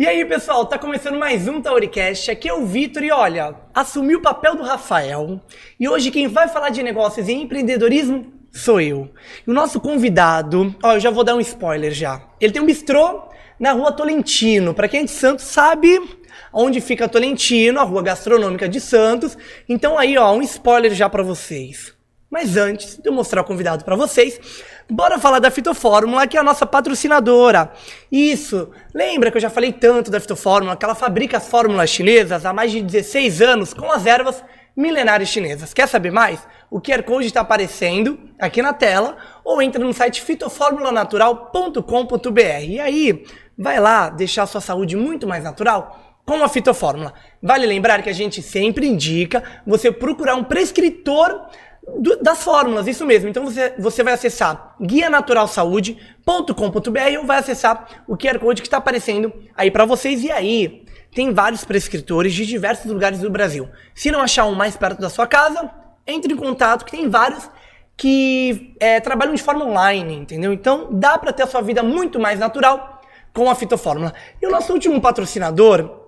aí, pessoal, tá começando mais um Tauricast. Aqui é o Vitor e olha, assumi o papel do Rafael. E hoje quem vai falar de negócios e empreendedorismo sou eu. E o nosso convidado, eu já vou dar um spoiler já. Ele tem um bistrô na Rua Tolentino. Pra quem é de Santos sabe onde fica Tolentino, a rua gastronômica de Santos. Então aí, um spoiler já pra vocês. Mas antes de eu mostrar o convidado pra vocês, bora falar da Fitofórmula, que é a nossa patrocinadora. Isso, lembra que eu já falei tanto da Fitofórmula, que ela fabrica as fórmulas chinesas há mais de 16 anos com as ervas milenares chinesas. Quer saber mais? O QR Code está aparecendo aqui na tela, ou entra no site fitoformulanatural.com.br. E aí, vai lá deixar a sua saúde muito mais natural com a Fitofórmula. Vale lembrar que a gente sempre indica você procurar um prescritor das fórmulas, isso mesmo. Então você vai acessar guianaturalsaude.com.br ou vai acessar o QR Code que está aparecendo aí para vocês. E aí tem vários prescritores de diversos lugares do Brasil. Se não achar um mais perto da sua casa, entre em contato, que tem vários que trabalham de forma online, entendeu? Então dá para ter a sua vida muito mais natural com a Fitofórmula. E o nosso último patrocinador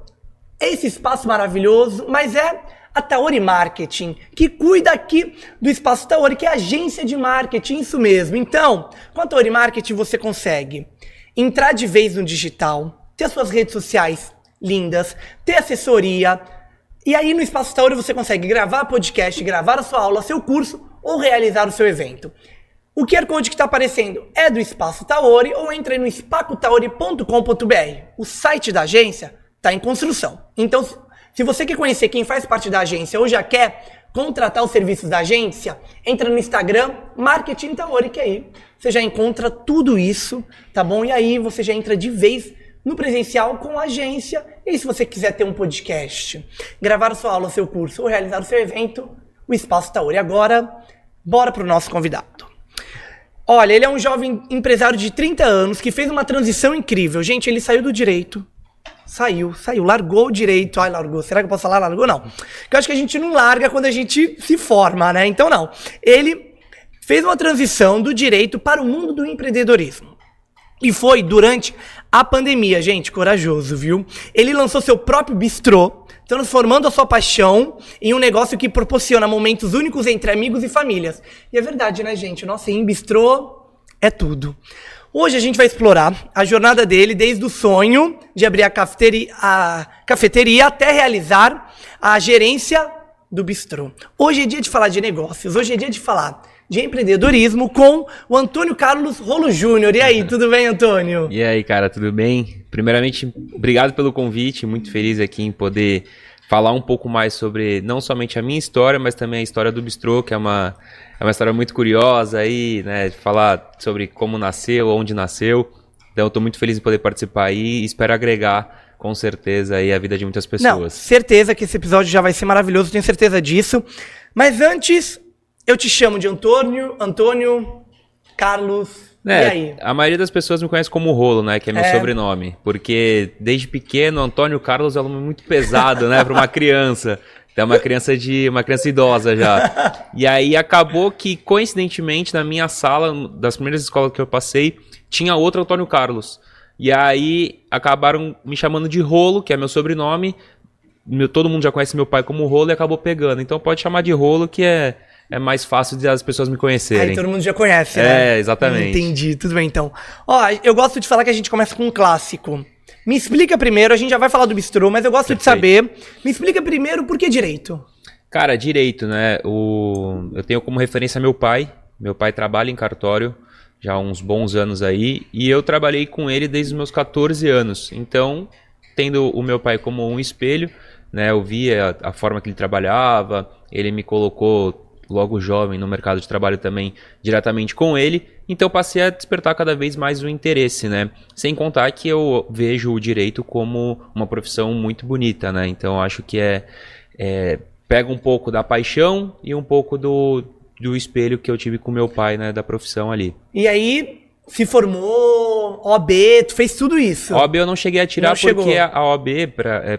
é esse espaço maravilhoso, mas é a Taori Marketing, que cuida aqui do Espaço Taori, que é a agência de marketing, isso mesmo. Então, com a Taori Marketing você consegue entrar de vez no digital, ter suas redes sociais lindas, ter assessoria, e aí no Espaço Taori você consegue gravar podcast, gravar a sua aula, seu curso ou realizar o seu evento. O QR Code que está aparecendo é do Espaço Taori, ou entra aí no espacotaori.com.br. O site da agência está em construção. Então, se você quer conhecer quem faz parte da agência ou já quer contratar os serviços da agência, entra no Instagram Marketing Taori, que aí você já encontra tudo isso, tá bom? E aí você já entra de vez no presencial com a agência. E se você quiser ter um podcast, gravar sua aula, seu curso ou realizar o seu evento, o Espaço Taori. Agora, bora pro nosso convidado. Olha, ele é um jovem empresário de 30 anos que fez uma transição incrível. Gente, ele saiu do direito. Saiu, largou o direito. Largou. Será que eu posso falar largou? Não. Porque eu acho que a gente não larga quando a gente se forma, né? Então, não. Ele fez uma transição do direito para o mundo do empreendedorismo. E foi durante a pandemia, gente, corajoso, viu? Ele lançou seu próprio bistrô, transformando a sua paixão em um negócio que proporciona momentos únicos entre amigos e famílias. E é verdade, né, gente? Nossa, em bistrô é tudo. Hoje a gente vai explorar a jornada dele desde o sonho de abrir a cafeteria até realizar a gerência do bistrô. Hoje é dia de falar de negócios, hoje é dia de falar de empreendedorismo com o Antônio Carlos Rolo Júnior. E aí, tudo bem, Antônio? E aí, cara, tudo bem? Primeiramente, obrigado pelo convite, muito feliz aqui em poder falar um pouco mais sobre não somente a minha história, mas também a história do bistrô, que é uma história muito curiosa aí, né? Falar sobre como nasceu, onde nasceu. Então, eu tô muito feliz em poder participar aí e espero agregar, com certeza, aí a vida de muitas pessoas. Não, certeza que esse episódio já vai ser maravilhoso, tenho certeza disso. Mas antes, eu te chamo de Antônio, Carlos. E aí? A maioria das pessoas me conhece como Rolo, né? Que é meu sobrenome. Porque desde pequeno, Antônio Carlos é um nome muito pesado, né? Para uma criança. Então, uma criança idosa já. E aí acabou que, coincidentemente, na minha sala, das primeiras escolas que eu passei, tinha outro Antônio Carlos. E aí acabaram me chamando de Rolo, que é meu sobrenome. Todo mundo já conhece meu pai como Rolo e acabou pegando. Então pode chamar de Rolo, que é mais fácil de as pessoas me conhecerem. Aí todo mundo já conhece, né? Exatamente. Entendi, tudo bem então. Eu gosto de falar que a gente começa com um clássico. Me explica primeiro, a gente já vai falar do bistrô, mas eu gosto de saber. Me explica primeiro por que direito? Cara, direito, né? Eu tenho como referência meu pai. Meu pai trabalha em cartório já há uns bons anos aí. E eu trabalhei com ele desde os meus 14 anos. Então, tendo o meu pai como um espelho, né? Eu via a forma que ele trabalhava, ele me colocou logo jovem no mercado de trabalho também diretamente com ele, então passei a despertar cada vez mais o interesse, né? Sem contar que eu vejo o direito como uma profissão muito bonita, né? Então acho que pega um pouco da paixão e um pouco do espelho que eu tive com meu pai, né? Da profissão ali. E aí se formou, tirou OAB, tu fez tudo isso. A OAB eu não cheguei a tirar Não chegou. porque a OAB,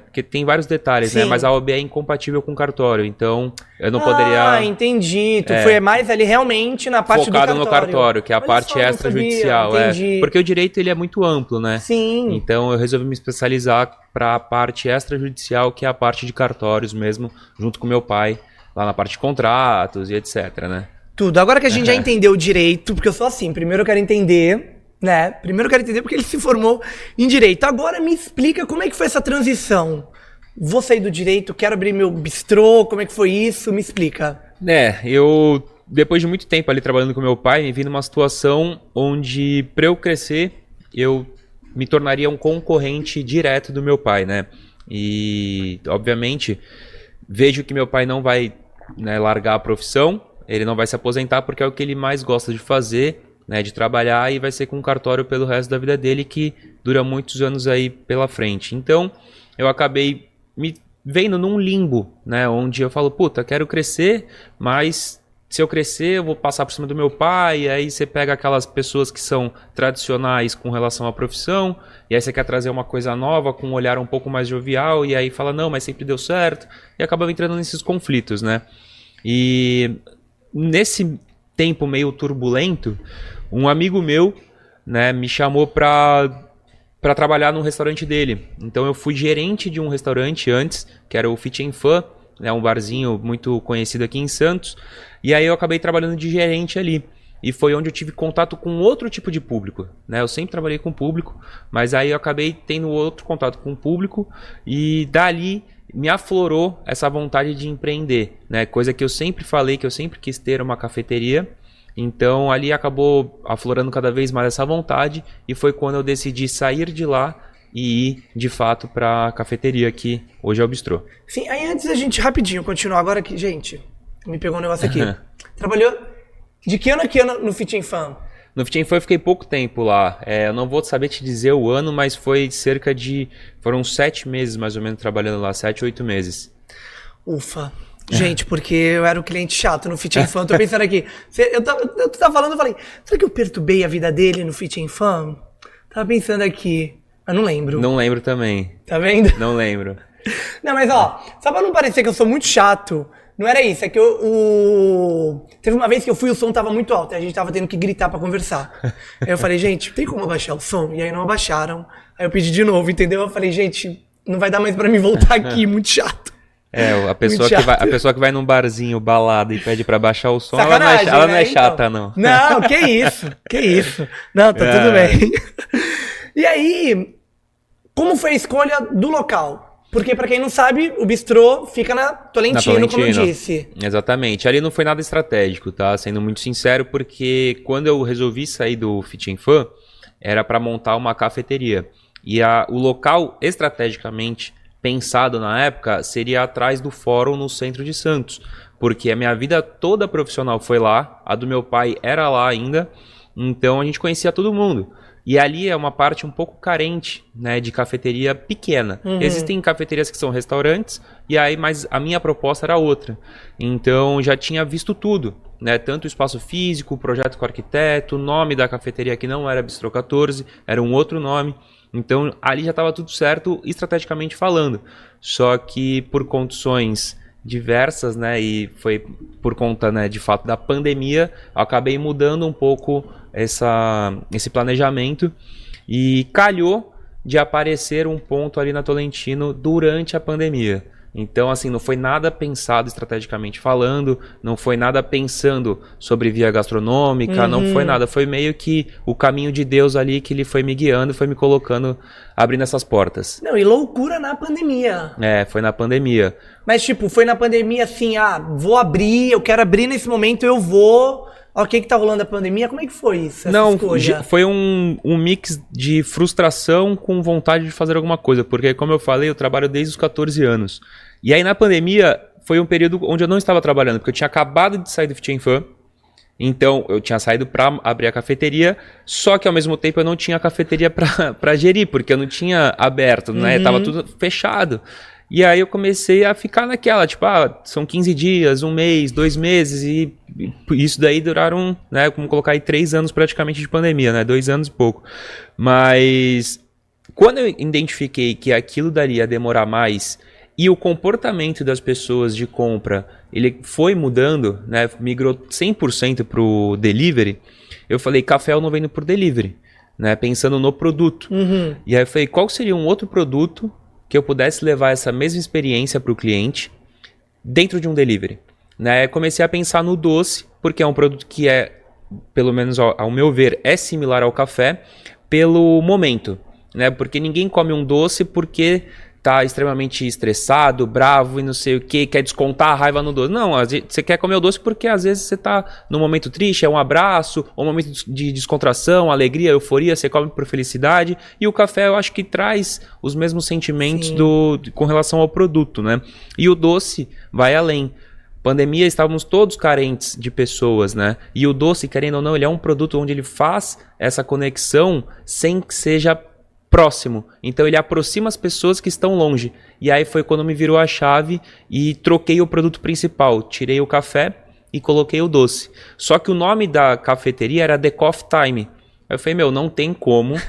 porque tem vários detalhes, né? Sim. Mas a OAB é incompatível com cartório, então eu não poderia... Ah, entendi. Tu foi mais ali realmente na parte focado do no cartório, que é a Olha parte só, não extrajudicial. sabia, entendi. Porque o direito ele é muito amplo, né? Sim. Então eu resolvi me especializar para a parte extrajudicial, que é a parte de cartórios mesmo, junto com meu pai, lá na parte de contratos e etc, né? Tudo. Agora que a gente já entendeu o direito, porque eu sou assim, primeiro eu quero entender, né? Primeiro eu quero entender porque ele se formou em direito. Agora me explica como é que foi essa transição. Vou sair do direito, quero abrir meu bistrô, como é que foi isso? Me explica. Eu, depois de muito tempo ali trabalhando com meu pai, me vi numa situação onde, para eu crescer, eu me tornaria um concorrente direto do meu pai, né? E, obviamente, vejo que meu pai não vai, né, largar a profissão, ele não vai se aposentar porque é o que ele mais gosta de fazer, né, de trabalhar, e vai ser com um cartório pelo resto da vida dele, que dura muitos anos aí pela frente. Então, eu acabei me vendo num limbo, né, onde eu falo, puta, quero crescer, mas se eu crescer eu vou passar por cima do meu pai, e aí você pega aquelas pessoas que são tradicionais com relação à profissão, e aí você quer trazer uma coisa nova com um olhar um pouco mais jovial, e aí fala, não, mas sempre deu certo, e acaba entrando nesses conflitos, né. E nesse tempo meio turbulento, um amigo meu, né, me chamou para trabalhar no restaurante dele. Então eu fui gerente de um restaurante antes, que era o Fit and Fun, né, um barzinho muito conhecido aqui em Santos. E aí eu acabei trabalhando de gerente ali. E foi onde eu tive contato com outro tipo de público, né? Eu sempre trabalhei com público, mas aí eu acabei tendo outro contato com o público, e dali me aflorou essa vontade de empreender, né? Coisa que eu sempre falei, que eu sempre quis ter uma cafeteria. Então ali acabou aflorando cada vez mais essa vontade, e foi quando eu decidi sair de lá e ir de fato para a cafeteria, que hoje é o bistrô. Sim, aí antes da gente rapidinho continuar agora aqui, gente, me pegou um negócio aqui. Trabalhou de que ano a que ano no Fit and Fun? No Fit and Fun eu fiquei pouco tempo lá. Eu não vou saber te dizer o ano, mas foi foram 7 meses mais ou menos trabalhando lá, 7, 8 meses. Ufa. Gente, porque eu era o cliente chato no Fit and Fun. Tô pensando aqui. Eu tava falando, eu falei, será que eu perturbei a vida dele no Fit and Fun? Tava pensando aqui. Mas não lembro. Não lembro também. Tá vendo? Não lembro. Não, mas ó, só pra não parecer que eu sou muito chato, não era isso. É que teve uma vez que eu fui, o som tava muito alto, e a gente tava tendo que gritar pra conversar. Aí eu falei, gente, tem como abaixar o som? E aí não abaixaram. Aí eu pedi de novo, entendeu? Eu falei, gente, não vai dar mais pra mim voltar aqui, muito chato. A pessoa que vai num barzinho, balada, e pede pra baixar o som, Sacanagem, ela não é né? chata, então. não. Não, que isso. Não, tá tudo bem. E aí, como foi a escolha do local? Porque, pra quem não sabe, o bistrô fica na Tolentino, como eu disse. Exatamente. Ali não foi nada estratégico, tá? Sendo muito sincero, porque quando eu resolvi sair do Fit and Fun, era pra montar uma cafeteria. E o local, estrategicamente pensado na época, seria atrás do fórum no centro de Santos, porque a minha vida toda profissional foi lá, a do meu pai era lá ainda, então a gente conhecia todo mundo. E ali é uma parte um pouco carente, né, de cafeteria pequena. Existem cafeterias que são restaurantes, mas a minha proposta era outra. Então já tinha visto tudo, né, tanto o espaço físico, o projeto com o arquiteto, o nome da cafeteria que não era Bistrô 14, era um outro nome. Então ali já estava tudo certo estrategicamente falando, só que por condições diversas, né, e foi por conta, né, de fato da pandemia, eu acabei mudando um pouco esse planejamento, e calhou de aparecer um ponto ali na Tolentino durante a pandemia. Então, assim, não foi nada pensado estrategicamente falando, não foi nada pensando sobre via gastronômica, não foi nada. Foi meio que o caminho de Deus ali, que ele foi me guiando, foi me colocando, abrindo essas portas. Não, e loucura na pandemia. Foi na pandemia. Mas, tipo, foi na pandemia assim, vou abrir, eu quero abrir nesse momento, eu vou... O que tá rolando a pandemia? Como é que foi isso? Não, foi um mix de frustração com vontade de fazer alguma coisa, porque, como eu falei, eu trabalho desde os 14 anos. E aí, na pandemia, foi um período onde eu não estava trabalhando, porque eu tinha acabado de sair do Fit and Fun, então eu tinha saído para abrir a cafeteria, só que ao mesmo tempo eu não tinha cafeteria para gerir, porque eu não tinha aberto, né? Tava tudo fechado. E aí eu comecei a ficar naquela, tipo, são 15 dias, 1 mês, 2 meses, e isso daí duraram, né, como colocar aí 3 anos praticamente de pandemia, né, 2 anos e pouco. Mas quando eu identifiquei que aquilo daria demorar mais e o comportamento das pessoas de compra, ele foi mudando, né, migrou 100% para o delivery, eu falei, café eu não vendo por delivery, né, pensando no produto. E aí eu falei, qual seria um outro produto que eu pudesse levar essa mesma experiência para o cliente dentro de um delivery? Né, comecei a pensar no doce, porque é um produto que é, pelo menos ao meu ver, é similar ao café pelo momento. Né, porque ninguém come um doce porque tá extremamente estressado, bravo e não sei o que, quer descontar a raiva no doce. Não, você quer comer o doce porque às vezes você tá num momento triste, é um abraço, um momento de descontração, alegria, euforia, você come por felicidade. E o café eu acho que traz os mesmos sentimentos com relação ao produto, né? E o doce vai além. Pandemia, estávamos todos carentes de pessoas, né? E o doce, querendo ou não, ele é um produto onde ele faz essa conexão sem que seja próximo. Então ele aproxima as pessoas que estão longe. E aí foi quando me virou a chave e troquei o produto principal. Tirei o café e coloquei o doce. Só que o nome da cafeteria era The Coffee Time. Aí eu falei, não tem como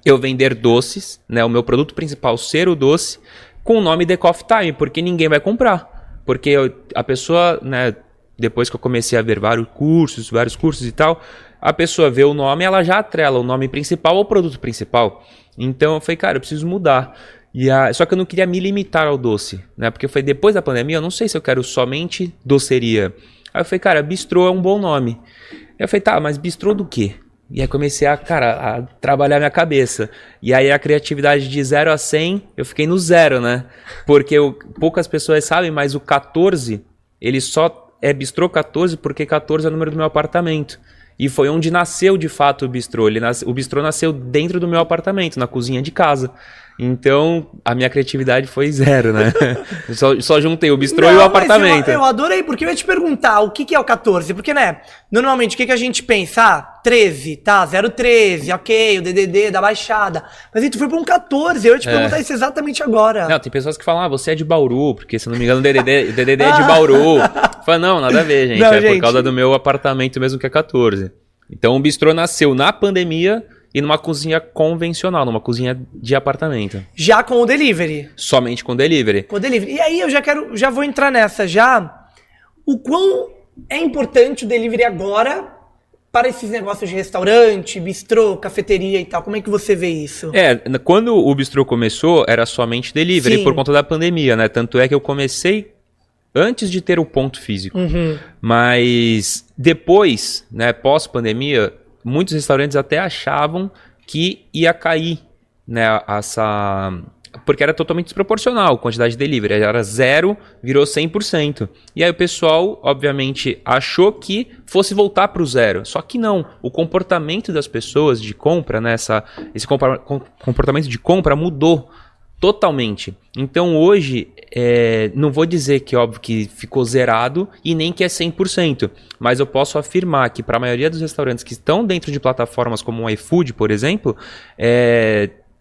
eu vender doces, né? O meu produto principal ser o doce com o nome The Coffee Time, porque ninguém vai comprar. Porque a pessoa, né, depois que eu comecei a ver vários cursos e tal, a pessoa vê o nome, ela já atrela o nome principal ao produto principal. Então eu falei, cara, eu preciso mudar. Só que eu não queria me limitar ao doce, né? Porque foi depois da pandemia, eu não sei se eu quero somente doceria. Aí eu falei, cara, bistrô é um bom nome. Aí eu falei, tá, mas bistrô do quê? E aí comecei a trabalhar minha cabeça. E aí a criatividade de 0 a 100, eu fiquei no 0, né? Porque poucas pessoas sabem, mas o 14, ele só é bistrô 14 porque 14 é o número do meu apartamento. E foi onde nasceu de fato o bistrô. O bistrô nasceu dentro do meu apartamento, na cozinha de casa. Então, a minha criatividade foi 0, né? só juntei o bistrô e o apartamento. Eu adorei, porque eu ia te perguntar o que é o 14. Porque, né, normalmente o que a gente pensa? 13, tá? 013, ok, o DDD da Baixada. Mas aí tu foi pra um 14, eu ia te perguntar isso exatamente agora. Não, tem pessoas que falam, você é de Bauru, porque se não me engano o DDD é de Bauru. Fala, não, nada a ver, gente. Não, gente, por causa do meu apartamento mesmo que é 14. Então o bistrô nasceu na pandemia e numa cozinha convencional, numa cozinha de apartamento. Já com o delivery? Somente com delivery. Com delivery. E aí eu já vou entrar nessa já. O quão é importante o delivery agora para esses negócios de restaurante, bistrô, cafeteria e tal? Como é que você vê isso? Quando o bistrô começou, era somente delivery. Sim. Por conta da pandemia, né? Tanto é que eu comecei antes de ter o ponto físico. Mas depois, né, pós-pandemia, muitos restaurantes até achavam que ia cair, né, porque era totalmente desproporcional a quantidade de delivery. Era 0, virou 100%. E aí o pessoal, obviamente, achou que fosse voltar para o 0. Só que não. O comportamento das pessoas de compra, né, esse comportamento de compra mudou totalmente. Então hoje, não vou dizer que óbvio que ficou zerado e nem que é 100%, mas eu posso afirmar que para a maioria dos restaurantes que estão dentro de plataformas como o iFood, por exemplo,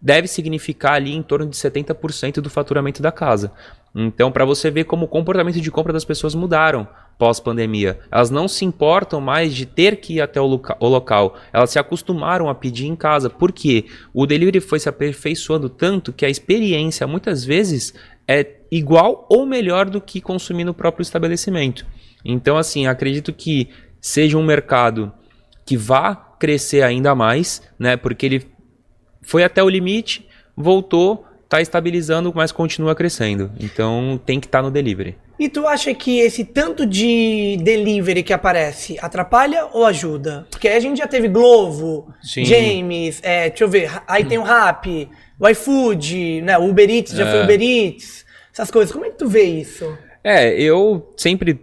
deve significar ali em torno de 70% do faturamento da casa. Então, para você ver como o comportamento de compra das pessoas mudaram pós-pandemia. Elas não se importam mais de ter que ir até o local. Elas se acostumaram a pedir em casa. Por quê? O delivery foi se aperfeiçoando tanto que a experiência, muitas vezes, é igual ou melhor do que consumir no próprio estabelecimento. Então, assim, acredito que seja um mercado que vá crescer ainda mais, né? Porque ele foi até o limite, voltou, está estabilizando, mas continua crescendo. Então tem que estar no delivery. E tu acha que esse tanto de delivery que aparece atrapalha ou ajuda? Porque a gente já teve Glovo, Sim. James, deixa eu ver, aí tem o Rappi, o iFood, né, o Uber Eats, já foi o Uber Eats, essas coisas. Como é que tu vê isso? Eu sempre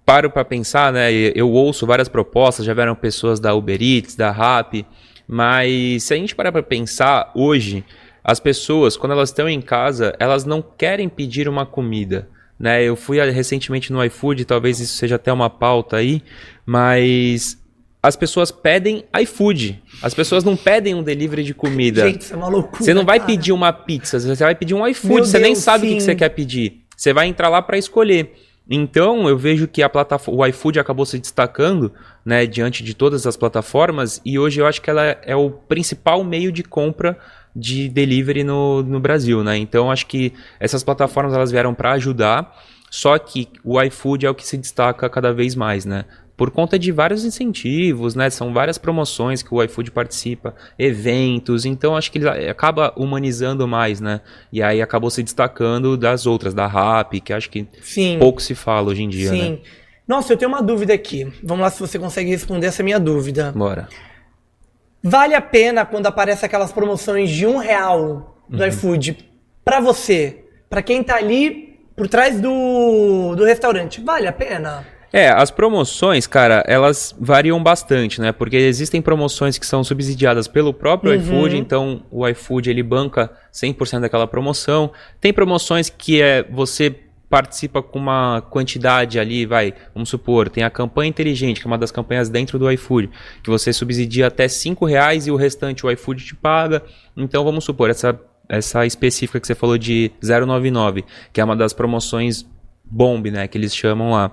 paro para pensar, né, eu ouço várias propostas, já vieram pessoas da Uber Eats, da Rappi, mas se a gente parar para pensar, hoje, as pessoas, quando elas estão em casa, elas não querem pedir uma comida, né? Eu fui recentemente no iFood, talvez isso seja até uma pauta aí, mas as pessoas pedem iFood. As pessoas não pedem um delivery de comida. Gente, isso é uma loucura. Você não vai pedir uma pizza, você vai pedir um iFood. Meu Você nem Deus, sabe o que sim. você quer pedir. Você vai entrar lá para escolher. Então, eu vejo que o iFood acabou se destacando, né, diante de todas as plataformas, e hoje eu acho que ela é o principal meio de compra de delivery no Brasil, né? Então, acho que essas plataformas elas vieram para ajudar, só que o iFood é o que se destaca cada vez mais, né? Por conta de vários incentivos, né? São várias promoções que o iFood participa, eventos, então acho que ele acaba humanizando mais, né? E aí acabou se destacando das outras, da Rappi, que acho que Sim. pouco se fala hoje em dia, Sim. né? Nossa, eu tenho uma dúvida aqui. Vamos lá se você consegue responder essa minha dúvida. Bora. Vale a pena quando aparece aquelas promoções de R$1 do iFood pra você, pra quem tá ali por trás do restaurante, vale a pena? As promoções, cara, elas variam bastante, né? Porque existem promoções que são subsidiadas pelo próprio iFood, então o iFood ele banca 100% daquela promoção. Tem promoções que você participa com uma quantidade ali, vamos supor, tem a campanha inteligente, que é uma das campanhas dentro do iFood, que você subsidia até R$5 e o restante o iFood te paga. Então vamos supor, essa específica que você falou de 0,99, que é uma das promoções bomb, né, que eles chamam lá.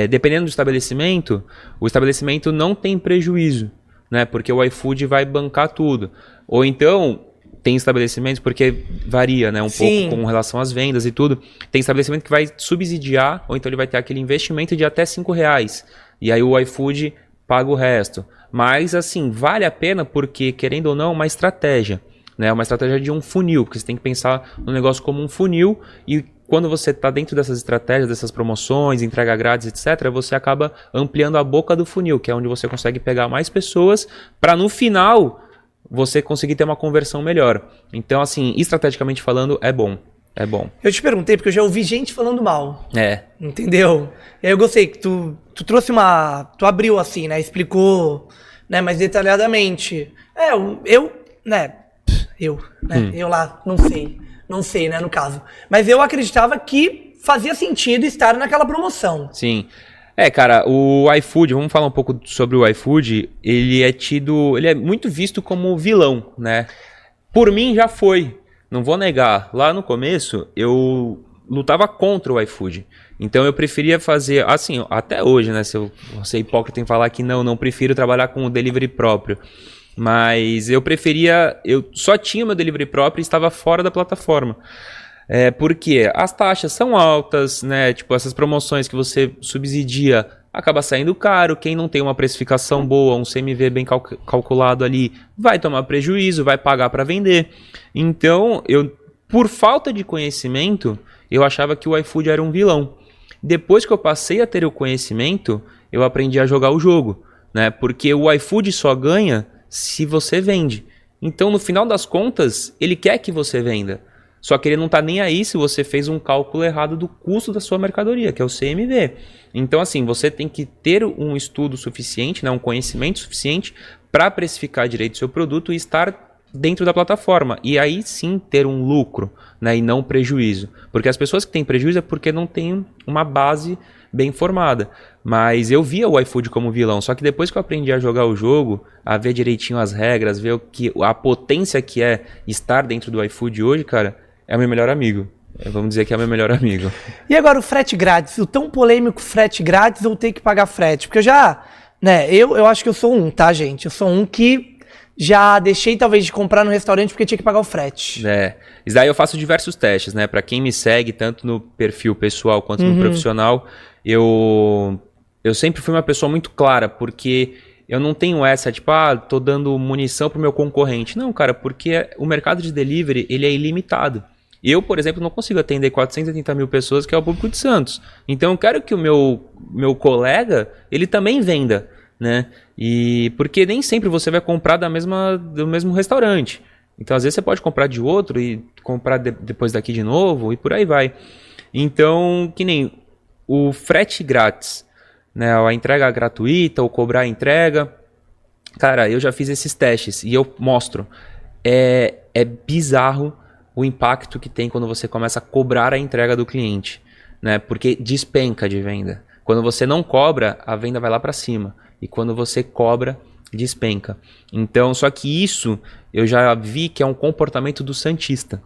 Dependendo do estabelecimento, o estabelecimento não tem prejuízo, né? Porque o iFood vai bancar tudo. Ou então, tem estabelecimentos, porque varia, né? Pouco com relação às vendas e tudo. Tem estabelecimento que vai subsidiar, ou então ele vai ter aquele investimento de até R$5. E aí o iFood paga o resto. Mas, assim, vale a pena porque, querendo ou não, é uma estratégia. Né? Uma estratégia de um funil, porque você tem que pensar no negócio como um funil e quando você está dentro dessas estratégias, dessas promoções, entrega grátis, etc., você acaba ampliando a boca do funil, que é onde você consegue pegar mais pessoas para no final você conseguir ter uma conversão melhor. Então, assim, estrategicamente falando, é bom. É bom. Eu te perguntei porque eu já ouvi gente falando mal. Entendeu? E aí eu gostei que tu trouxe tu abriu assim, né? Explicou, né, mais detalhadamente. Eu lá, não sei, né, no caso. Mas eu acreditava que fazia sentido estar naquela promoção. Sim. Cara, o iFood, vamos falar um pouco sobre o iFood, ele é muito visto como vilão, né? Por mim já foi, não vou negar. Lá no começo, eu lutava contra o iFood. Então eu preferia fazer, assim, até hoje, né, se eu vou ser hipócrita em falar que não prefiro trabalhar com o delivery próprio. Mas eu só tinha meu delivery próprio e estava fora da plataforma. Porque as taxas são altas, né? Tipo, essas promoções que você subsidia acaba saindo caro. Quem não tem uma precificação boa, um CMV bem calculado ali, vai tomar prejuízo, vai pagar para vender. Então, por falta de conhecimento, eu achava que o iFood era um vilão. Depois que eu passei a ter o conhecimento, eu aprendi a jogar o jogo, né? Porque o iFood só ganha se você vende. Então, no final das contas, ele quer que você venda. Só que ele não está nem aí se você fez um cálculo errado do custo da sua mercadoria, que é o CMV. Então, assim, você tem que ter um estudo suficiente, né, um conhecimento suficiente para precificar direito o seu produto e estar dentro da plataforma. E aí sim ter um lucro, né, e não prejuízo. Porque as pessoas que têm prejuízo é porque não têm uma base bem formada. Mas eu via o iFood como vilão, só que depois que eu aprendi a jogar o jogo, a ver direitinho as regras, ver a potência que é estar dentro do iFood hoje, cara, é o meu melhor amigo. Vamos dizer que é o meu melhor amigo. E agora o frete grátis, o tão polêmico frete grátis ou ter que pagar frete? Porque eu acho que eu sou tá, gente? Eu sou que já deixei talvez de comprar no restaurante porque tinha que pagar o frete. Isso daí eu faço diversos testes, né? Pra quem me segue, tanto no perfil pessoal quanto no profissional, eu sempre fui uma pessoa muito clara, porque eu não tenho essa, tipo, tô dando munição pro meu concorrente. Não, cara, porque o mercado de delivery, ele é ilimitado. Eu, por exemplo, não consigo atender 480 mil pessoas, que é o público de Santos. Então, eu quero que o meu colega, ele também venda, né? E porque nem sempre você vai comprar do mesmo restaurante. Então, às vezes, você pode comprar de outro e comprar depois daqui de novo e por aí vai. Então, que nem o frete grátis, né? A entrega gratuita ou cobrar a entrega. Cara, eu já fiz esses testes e eu mostro. É bizarro o impacto que tem quando você começa a cobrar a entrega do cliente, né? Porque despenca de venda. Quando você não cobra, a venda vai lá para cima. E quando você cobra, despenca. Então, só que isso eu já vi que é um comportamento do santista.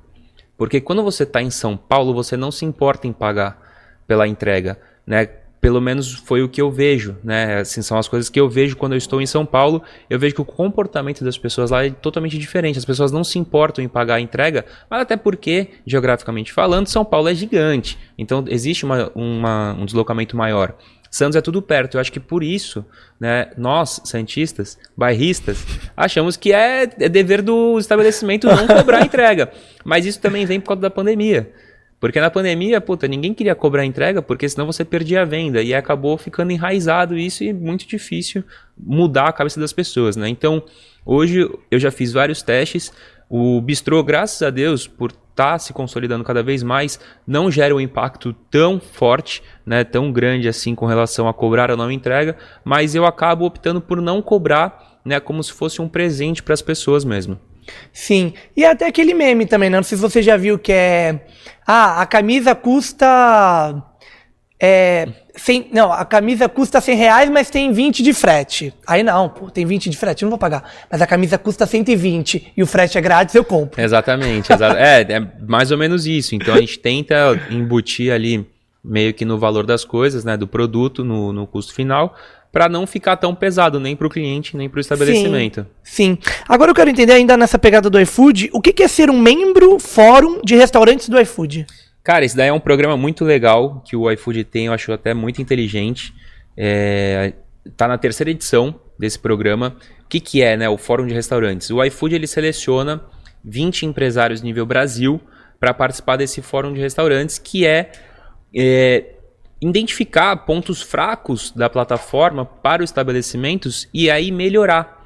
Porque quando você está em São Paulo, você não se importa em pagar pela entrega, né? Pelo menos foi o que eu vejo, né? Assim, são as coisas que eu vejo quando eu estou em São Paulo. Eu vejo que o comportamento das pessoas lá é totalmente diferente. As pessoas não se importam em pagar a entrega, mas até porque, geograficamente falando, São Paulo é gigante. Então, existe um deslocamento maior. Santos é tudo perto. Eu acho que por isso, né, nós, santistas, bairristas, achamos que é dever do estabelecimento não cobrar a entrega. Mas isso também vem por causa da pandemia. Porque na pandemia, ninguém queria cobrar a entrega, porque senão você perdia a venda. E acabou ficando enraizado isso e muito difícil mudar a cabeça das pessoas, né? Então, hoje eu já fiz vários testes. O bistrô, graças a Deus, por estar se consolidando cada vez mais, não gera um impacto tão forte, né, tão grande assim com relação a cobrar ou não entrega, mas eu acabo optando por não cobrar, né, como se fosse um presente para as pessoas mesmo. Sim, e até aquele meme também, né? Não sei se você já viu que é... a camisa custa... a camisa custa R$100, mas tem 20 de frete. Aí não, tem 20 de frete, eu não vou pagar. Mas a camisa custa 120 e o frete é grátis, eu compro. Exatamente. É mais ou menos isso. Então a gente tenta embutir ali meio que no valor das coisas, né? Do produto, no custo final, para não ficar tão pesado nem para o cliente, nem para o estabelecimento. Sim. Agora eu quero entender ainda nessa pegada do iFood, o que é ser um membro fórum de restaurantes do iFood? Cara, esse daí é um programa muito legal que o iFood tem, eu acho até muito inteligente. Tá na 3ª edição desse programa. O que é, né, o Fórum de Restaurantes? O iFood ele seleciona 20 empresários nível Brasil para participar desse Fórum de Restaurantes, que é identificar pontos fracos da plataforma para os estabelecimentos e aí melhorar.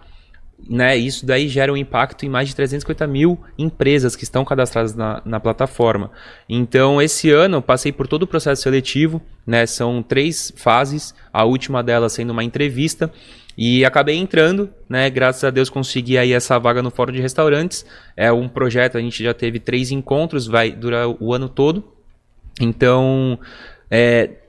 Né? Isso daí gera um impacto em mais de 350 mil empresas que estão cadastradas na plataforma. Então, esse ano eu passei por todo o processo seletivo, né? São 3 fases, a última delas sendo uma entrevista, e acabei entrando, né? Graças a Deus consegui aí essa vaga no Fórum de Restaurantes. É um projeto, a gente já teve 3 encontros, vai durar o ano todo. Então,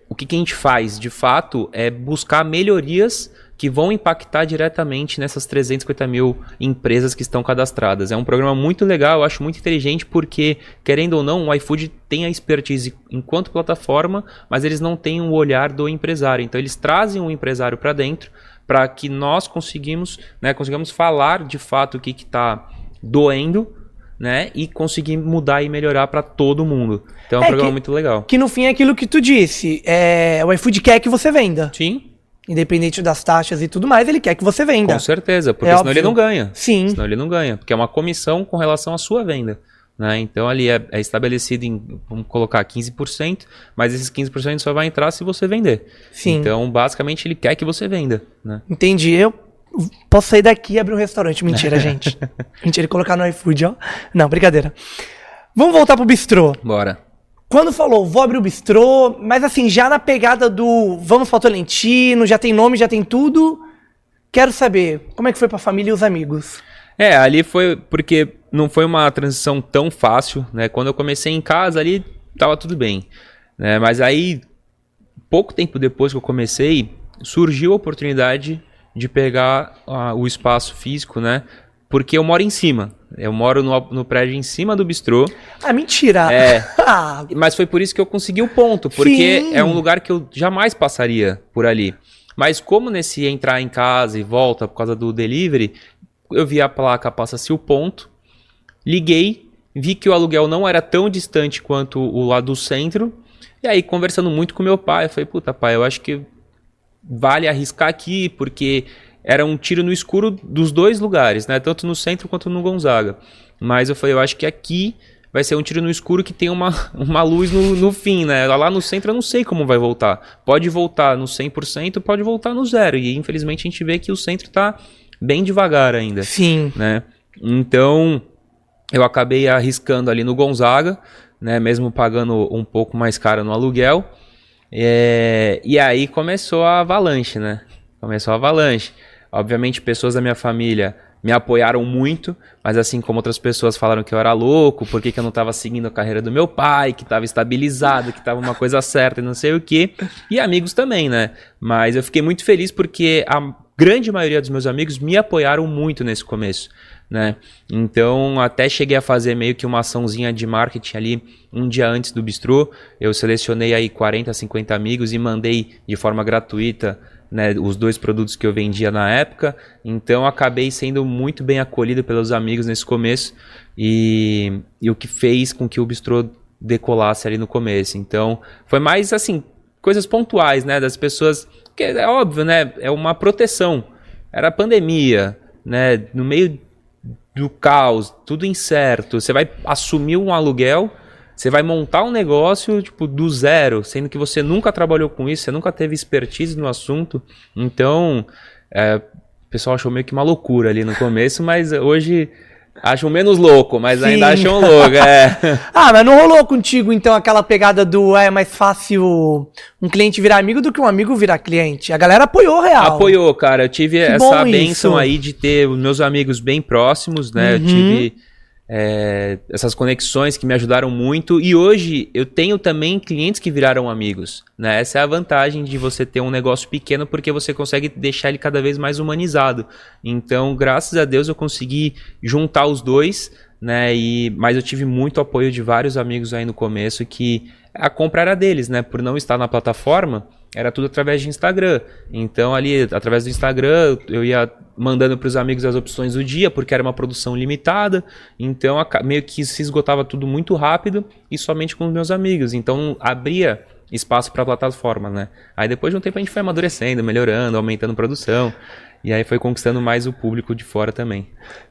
o que a gente faz, de fato, é buscar melhorias que vão impactar diretamente nessas 350 mil empresas que estão cadastradas. É um programa muito legal, eu acho muito inteligente, porque, querendo ou não, o iFood tem a expertise enquanto plataforma, mas eles não têm o olhar do empresário. Então, eles trazem o empresário para dentro, para que nós consigamos falar, de fato, o que está doendo, né, e conseguir mudar e melhorar para todo mundo. Então, é um programa muito legal. Que, no fim, é aquilo que tu disse. O iFood quer que você venda. Sim. Independente das taxas e tudo mais, ele quer que você venda. Com certeza, porque senão ele não ganha. Sim. Senão ele não ganha, porque é uma comissão com relação à sua venda. Né? Então ali é estabelecido em, vamos colocar, 15%, mas esses 15% só vai entrar se você vender. Sim. Então, basicamente, ele quer que você venda. Né? Entendi. Eu posso sair daqui e abrir um restaurante. Mentira, gente. Mentira, e colocar no iFood, ó. Não, brincadeira. Vamos voltar pro bistrô. Bora. Quando falou, vou abrir o bistrô, mas assim, já na pegada do vamos para o Tolentino, já tem nome, já tem tudo. Quero saber, como é que foi pra família e os amigos? Ali foi porque não foi uma transição tão fácil, né? Quando eu comecei em casa ali, tava tudo bem. Né? Mas aí, pouco tempo depois que eu comecei, surgiu a oportunidade de pegar o espaço físico, né? Porque eu moro em cima. Eu moro no prédio em cima do bistrô. Ah, mentira! Mas foi por isso que eu consegui o ponto. Porque Sim. É um lugar que eu jamais passaria por ali. Mas como nesse entrar em casa e volta por causa do delivery, eu vi a placa passa-se o ponto. Liguei, vi que o aluguel não era tão distante quanto o lá do centro. E aí, conversando muito com meu pai, eu falei, puta pai, eu acho que vale arriscar aqui, porque... Era um tiro no escuro dos dois lugares, né? Tanto no centro quanto no Gonzaga. Mas eu falei, eu acho que aqui vai ser um tiro no escuro que tem uma luz no fim, né? Lá no centro eu não sei como vai voltar. Pode voltar no 100%, pode voltar no 0%. E infelizmente a gente vê que o centro tá bem devagar ainda. Sim. Né? Então eu acabei arriscando ali no Gonzaga, né? Mesmo pagando um pouco mais caro no aluguel. E aí começou a avalanche, né? Começou a avalanche. Obviamente, pessoas da minha família me apoiaram muito, mas assim como outras pessoas falaram que eu era louco, porque que eu não estava seguindo a carreira do meu pai, que estava estabilizado, que estava uma coisa certa e não sei o quê. E amigos também, né? Mas eu fiquei muito feliz porque grande maioria dos meus amigos me apoiaram muito nesse começo, né? Então, até cheguei a fazer meio que uma açãozinha de marketing ali um dia antes do bistrô. Eu selecionei aí 40, 50 amigos e mandei de forma gratuita, né, os 2 produtos que eu vendia na época. Então, acabei sendo muito bem acolhido pelos amigos nesse começo e o que fez com que o bistrô decolasse ali no começo. Então, foi mais assim, coisas pontuais, né, das pessoas, que é óbvio, né, é uma proteção. Era pandemia, né, no meio do caos, tudo incerto. Você vai assumir um aluguel, você vai montar um negócio tipo do zero, sendo que você nunca trabalhou com isso, você nunca teve expertise no assunto. Então, o pessoal achou meio que uma loucura ali no começo, mas hoje acham menos louco, mas ainda acham louco. Ah, mas não rolou contigo, então, aquela pegada do é mais fácil um cliente virar amigo do que um amigo virar cliente? A galera apoiou real. Apoiou, cara. Eu tive Que essa bom bênção isso. aí de ter os meus amigos bem próximos, né? Eu tive essas conexões que me ajudaram muito. E hoje eu tenho também clientes que viraram amigos, né? Essa é a vantagem de você ter um negócio pequeno, porque você consegue deixar ele cada vez mais humanizado. Então, graças a Deus, eu consegui juntar os dois, né? Mas eu tive muito apoio de vários amigos aí no começo, que a compra era deles, né? Por não estar na plataforma, era tudo através de Instagram. Então, ali, através do Instagram, eu ia mandando para os amigos as opções do dia, porque era uma produção limitada. Então, meio que se esgotava tudo muito rápido e somente com os meus amigos. Então, abria espaço para a plataforma, né? Aí, depois de um tempo, a gente foi amadurecendo, melhorando, aumentando a produção. E aí, foi conquistando mais o público de fora também.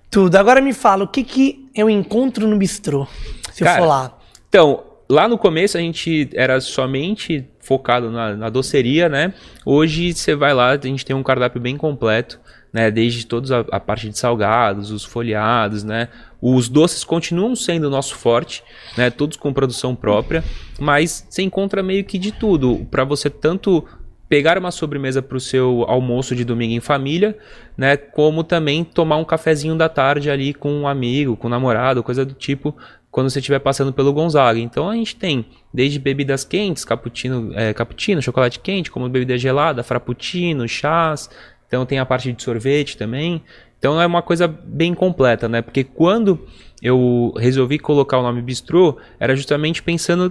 Tudo. Agora me fala, o que eu encontro no bistrô, se eu for lá? Então, lá no começo a gente era somente focado na doceria, né? Hoje você vai lá, a gente tem um cardápio bem completo, né? Desde toda a parte de salgados, os folhados, né? Os doces continuam sendo o nosso forte, né? Todos com produção própria, mas você encontra meio que de tudo, para você tanto pegar uma sobremesa para o seu almoço de domingo em família, né? Como também tomar um cafezinho da tarde ali com um amigo, com um namorado, coisa do tipo, quando você estiver passando pelo Gonzaga. Então a gente tem desde bebidas quentes, cappuccino, chocolate quente, como bebida gelada, frappuccino, chás. Então tem a parte de sorvete também. Então é uma coisa bem completa, né? Porque quando eu resolvi colocar o nome Bistrô, era justamente pensando